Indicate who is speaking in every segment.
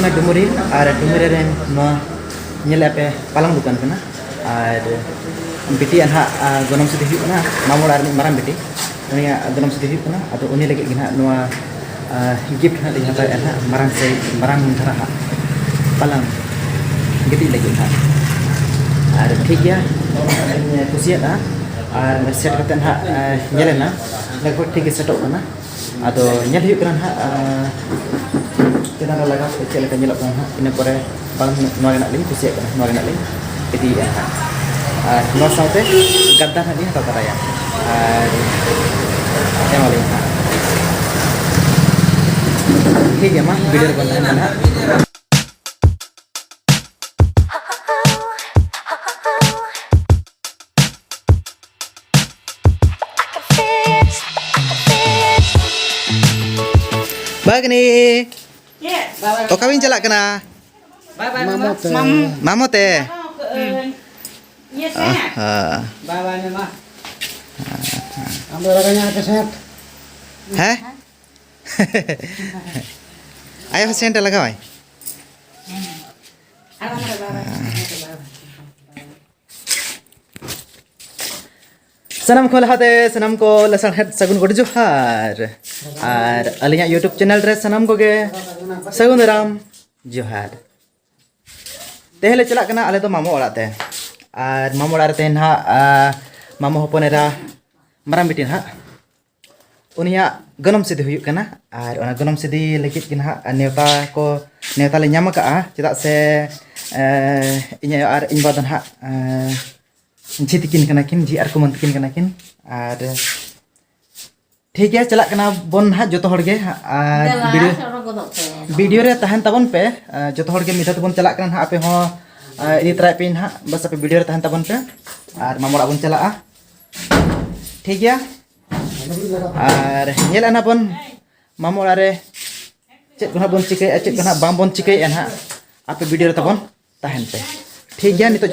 Speaker 1: kena Dumuri, ada Dumuri ren no nyelap palang bukan kena, ada biti anha gonong sedih kena, mamul arni marang biti, ini gonong sedih kena, atau uni lagi kena no gift kena lihat anha marang say marang mentara palang gitu lagi kena, ada tiga kusiat ada set kata anha nyelena, lagi tiga setok kena, atau nyel hiu kena kita nak laga kecil lagi nyelap kena, ini kore bang nuaga nak lagi kusiat kena nuaga nak lagi, jadi nuas saute gadda nak dia atau karaya, yang lain ठीक है माँ video बनाने ना Bagni oh kawin celak kena mamote
Speaker 2: Babanya mah. Ambil orangnya keset.
Speaker 1: Hah? Ayo senter lagawai. Sanam ko lahate sanam ko lasan het sagun gor johar. Ar alinya YouTube channel re sanam ko ge sagun ram johar. Tehle chalak kana ale to mamo orat te. Ar mamo orat te na mamo hoponera maram bitin ha. Unia gonom sidhi huyuk kana ar ona gonom sidhi lagit kina neuta le nyama ka cedak se inya ar in badan ha jitikin kana kin ji ar ko mantikin kana kin ar ठीक है चला कना bone हा जोतो हर गे video रे तहन तबन पे जोतो हर गे मिथा तबन चला कना आपे हो इदि ट्राई पिन हा बस आपे वीडियो रे तहन तबन पे और मामोड़ा बन चला ठीक है और nyel ana bon mamola re chet kona bon cikai chet kona bang bon cikai ana ape video re tabon tahen pe ठीक है nito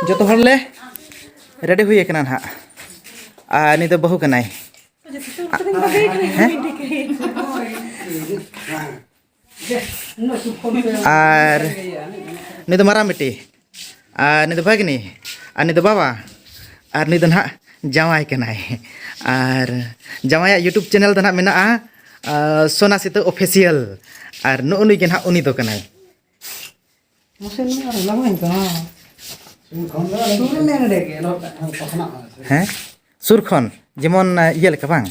Speaker 1: joto horle ready huye kana ha ni to bahu kanai R ni to maram beti R ni to bagni R ni to baba R ni to na jawai kanai R jawai YouTube channel to na mena Sona Sito official R no uni ken ha uni to kanai হ্যাঁ সুরখন যেমন ইয়ে লেখা বাং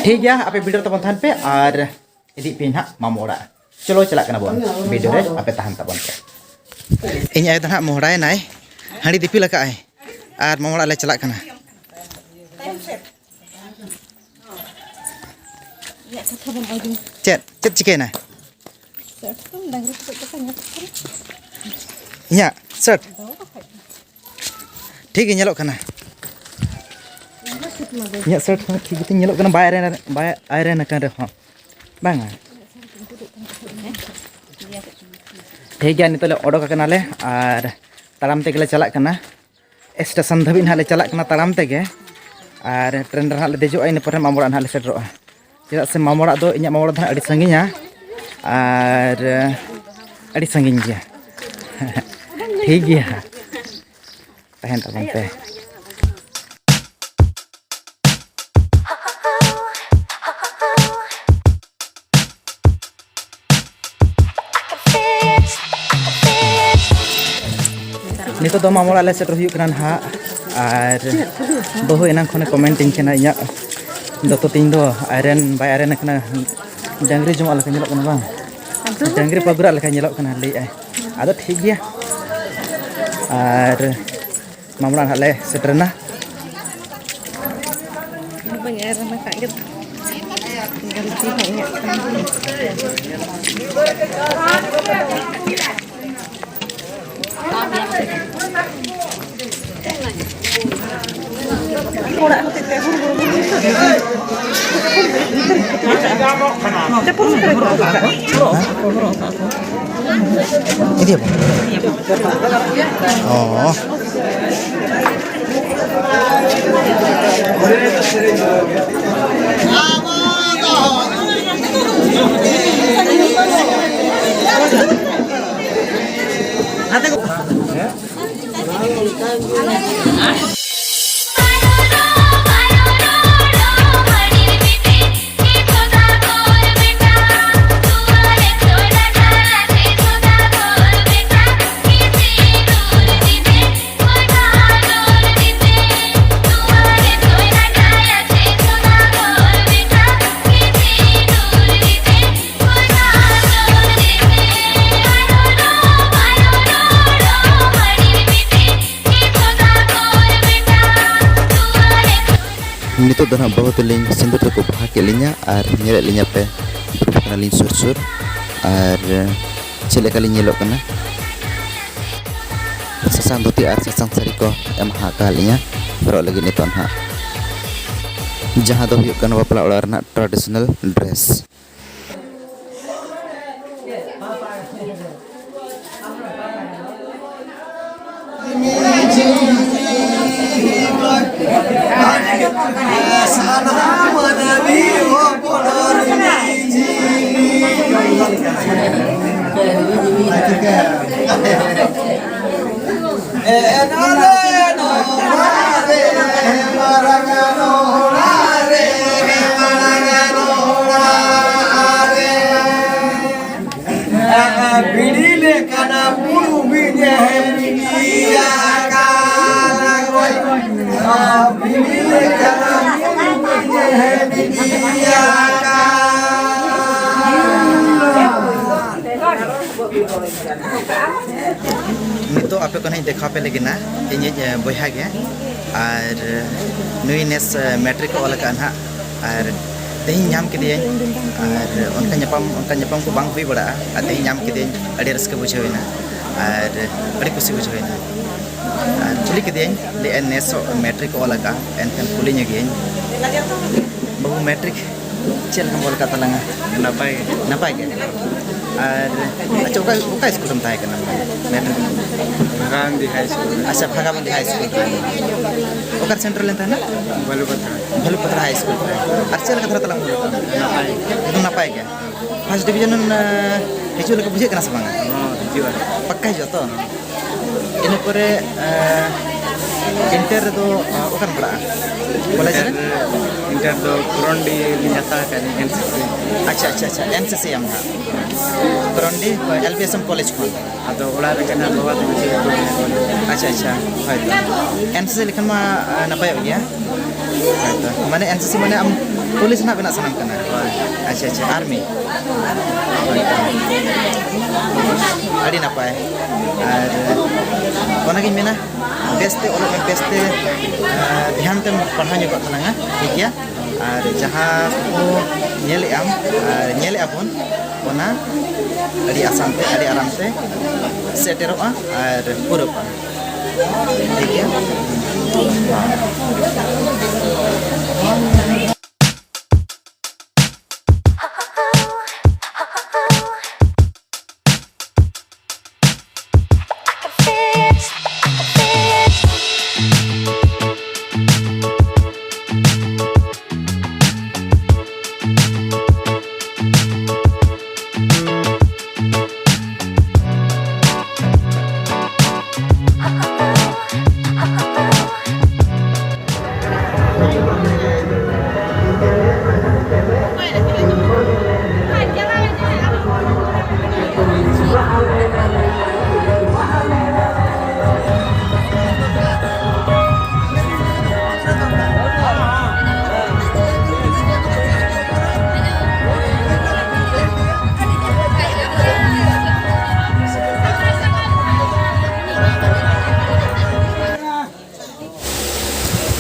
Speaker 1: ठीक है आपे video तबन थान पे और इदी पिन हा मामोड़ा चलो चला कना बोन वीडियो रे आपे ताहन तबन पे इन आय तहा मोहड़ाय नाय हाड़ी दिपि लका आय और मामोड़ा ले चला कना चेत चिके ना इया शर्ट ठीक है nyelok kana nya shirt ठीक है nyelok kana bay iron kan reho bang ठीक है नितले odok kana le ar taram tege le chalak kana station dhabin hale chalak kana taram tege ar train ra hale dejo ine pore mamora hale setroa cedak se mamora do inya mamora dha adi sanginya ar adi sangin dia ठीक है tahan tahan pe nito do mamola le setor huyuk kan ha ar bahu enang khone commenting kena inya doto ting do iron by iron kana dangri jom ala nyelok kana bang dangri pagura ala nyelok kana lei ai ado ठीक गया और मामला हले सेटरना ini apa? Oh. Nanti kok. Nitu dah nak bawa teling sindur aku bahagi linya, ar nyelek linya pe berbukan lin sur, ar celek kali nyelok kena. Sasang tuti ar sasang sariko emah kalinya, baru lagi nitu anha. Jahat tu yuk kan bapala ular nak traditional dress. Nito apa kau nak dekha pe lagi na, ini boyha gya, ar nui nes matric olah kan ha, ar tehin nyam kiri, ar onkan nyapam ko bang hui bada, ar tehin nyam kiri, ada raska bujau na, ar ada kusi bujau na, ar culi kiri, le nes matric olah ka, enten kulinya gya, bahu matric, cel kamu olah kata langa, napai gya. Coba buka sekolah tempat kan matric.
Speaker 2: Bhagang di high school.
Speaker 1: Asal Bhagang di high school. Bukan sentral yang tanah? Balupatra high school. Arcel kata telah mula. Napai kan? First division hijau lagi bujik kena semangat.
Speaker 2: Hijau.
Speaker 1: Pakai hijau tu. Ini pore inter tu bukan berapa? Boleh je?
Speaker 2: Inter tu kurang di nyata kan NCC.
Speaker 1: अच्छा NCC yang ha. Kurandi LBSM college kon.
Speaker 2: Atau ulah dengan bawa tu sih.
Speaker 1: अच्छा hai ta. NCC likan ma napai ya? Hai ta. Mana NCC mana am polis nak bena sanam kana. अच्छा army. Adi napai. Ar kona ki mena beste oleh beste ध्यान tem पढ़ाने को तलंगा ठीक है और जहाँ को nyele am nyele apun ona adi asan te adi aram te seteroa ar purupa ठीक है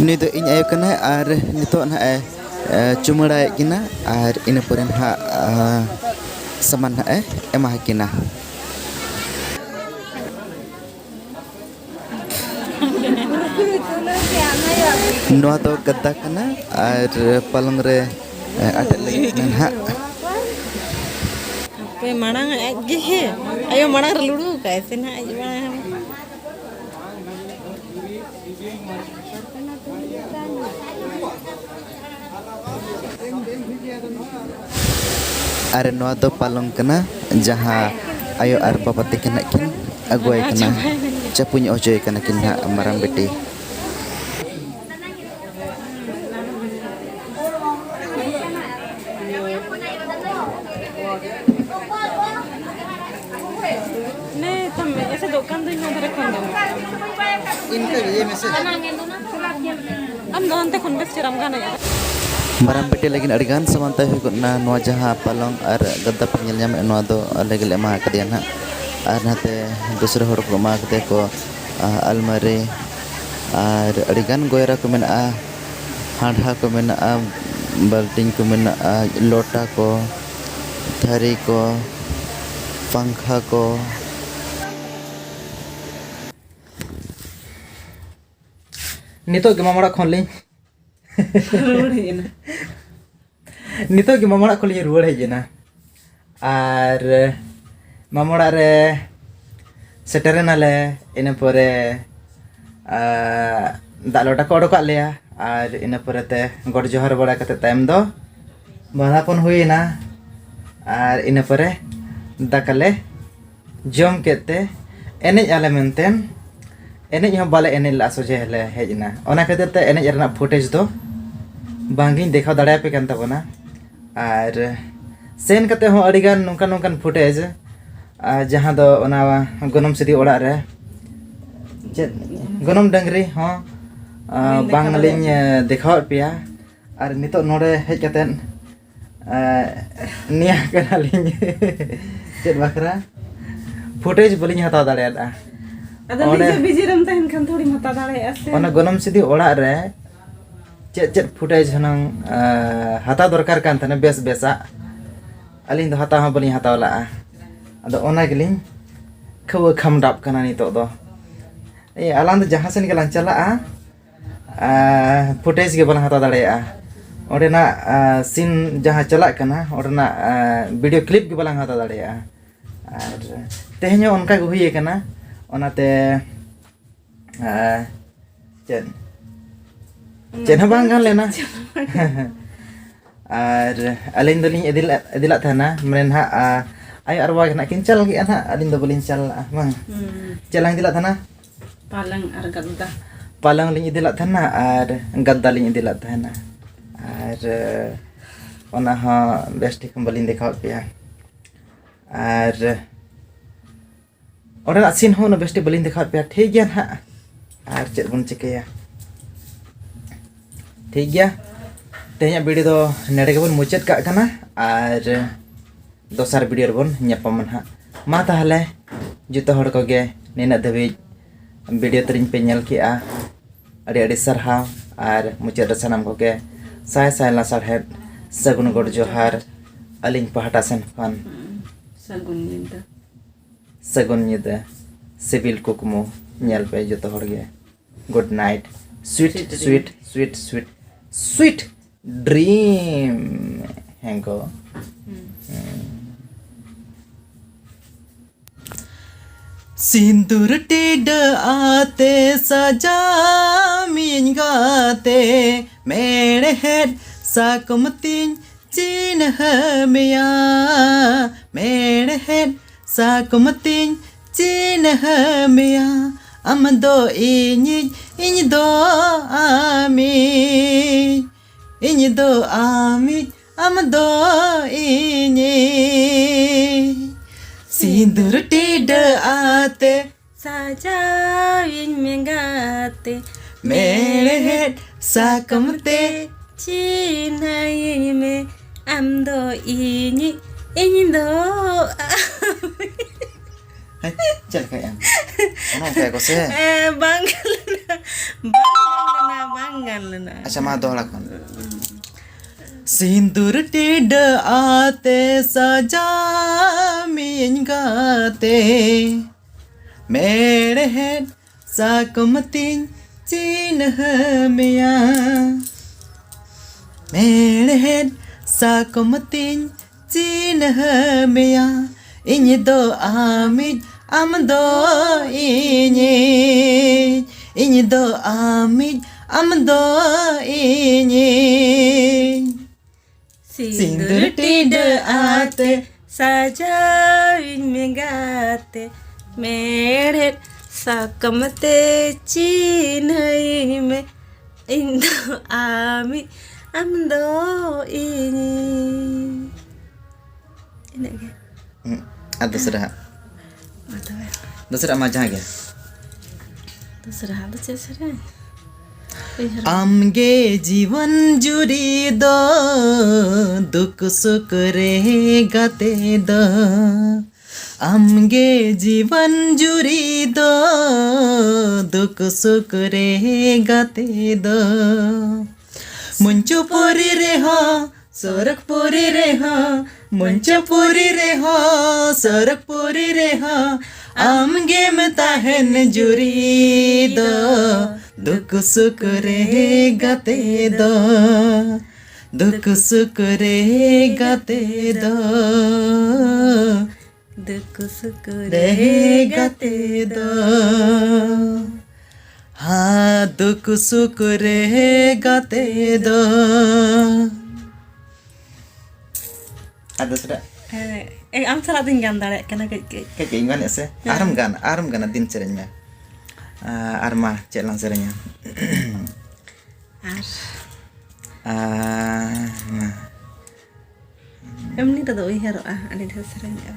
Speaker 1: Ini tu ini ayah kena ar itu nak cuma dah kena ar ini pun hak saman hak emah kena. Nuah tu kata kena ar palang re ada lagi hak.
Speaker 3: Apa mana lagi? Ayo mana reluru kaisa na ayo mana.
Speaker 1: Are nuah tu palang kena jaha ayo ar bapak kena kin aguai kena capunya ojoy kena kena marang beti.
Speaker 3: नहीं तुम ऐसे दुकान तो यहाँ पर रखा
Speaker 1: Inkah ye message.
Speaker 3: हम दोनों ते खुंबे से रंगा नहीं
Speaker 1: Marang beti lagi adigan samantay hukut na nuwa jaha palong ar gadda penyelnya me nuwa do lagi lemah kadian ha. Ar nate dusra hor ko ma kate ko almari ar adigan goira ko mena handha ko mena balting ko mena lota ko thari ko pangkha ko. Nito ke mamara khon lin nito ke mamara khon lin ruwar hejena ar mamara re seterena le ina pore dak lota ko odok leya ar ina pore te god johar bada kate tayam do banapon huina ar ina pore dakale jom kete enej ale menten enej ho bale enej la soje hele hejna ona khatir te enej rena footage do bangin dekhaw dare pe kan tabona ar sen kate ho adigan nongkan footage jahan do ona gonom sidi orak re gonom dangri ho banglin dekhaw pia ar nitok nore hej katen niya kanalin chet bakra footage bolin hataw dare ada
Speaker 3: ada busy ram tahan kan thodi mata dare ase
Speaker 1: ona gonom sidi orak re chet footage hanang hata dorkar kan thana bes besa alin do hata ha bolin hataw la ado ona gelin khaw kham dap kana nitok do alang do jahan sen gelan chala footage ge bolan hataw dare orena scene jahan chalak kana orena video clip ge bolan hataw dare ar tehenyo onka ge huye kana onate chen bang gan lena ar alin dolin edilat thana menen ha ay arwa kena kincal gi ana alin do bolin cal mang celang dilat thana palang lin edilat thana ar gadda lin edilat thana ar ona ha besti kembali dekhaw pia ar orang nak sin ho na besti bolin dekhaw pia thik gya ha ar chet bon chikaya ठीक गया तेहना video दो नेड़े गेबन मुचाद का कना और दोसर video रबन ᱧᱟᱯᱟᱢᱟ हा मा ताहले जतो हड़ कोगे नेना धबी वीडियो तरिन पे नेल किया अड़ी अड़ी सरहाव और मुचाद सनाम कोगे साय साय ला सारहेद सगुन गोड जोहार अलिंग पहाटा सेन फन सगुन निदा सिविल कुकमो नेल पे जतो हड़गे good night sweet dream hengo सिंदूर टेढ़ आते सजा मीन गाते मेरे हेड साकुमतिन चीन हमिया मेरे हेड साकुमतिन चीन हमिया am do ini do ami am do ini sindur tidak ate
Speaker 3: sajawin mengate
Speaker 1: mere head sakamte
Speaker 3: cina me am do ini do
Speaker 1: चल kayak ono kayak kose
Speaker 3: bangalna
Speaker 1: अच्छा मा दो lakon सिंदूर टेढ़ आते सजा मीन गाते मेरे हेड साकुमतिन चीन हमिया मेरे हेड साकुमतिन चीन हमिया ini do amit am do ini do amit am do ini
Speaker 3: sindur tidak ate sajawin mengate मेढ़ेट साकमते चिन्हई में इंदो आमी amdo ini ge
Speaker 1: Ada serah.
Speaker 3: atau ya
Speaker 1: Dasar majah ge.
Speaker 3: terserah ada terserah
Speaker 1: आमगे जीवन जुड़ी दो दुख सुख रे गाते दो आमगे जीवन जुड़ी दो दुख सुख रे गाते दो मुंचोपुरी रे हो सरकपुरी रे हो मुंचोपुरी रे हो सरकपुरी रे हो आमगे में ताहन जुड़ी दो दुख सुख रे गाते दो दुख सुख रे गाते दो
Speaker 3: दुख सुख
Speaker 1: रे गाते दो हाँ दुख सुख रे गाते दो ada sudah
Speaker 3: am salah tinggal dare kena
Speaker 1: kayak ingat ya sih aram gan din cerenya arma celang cerenya
Speaker 3: em ni tado ihero ada serenya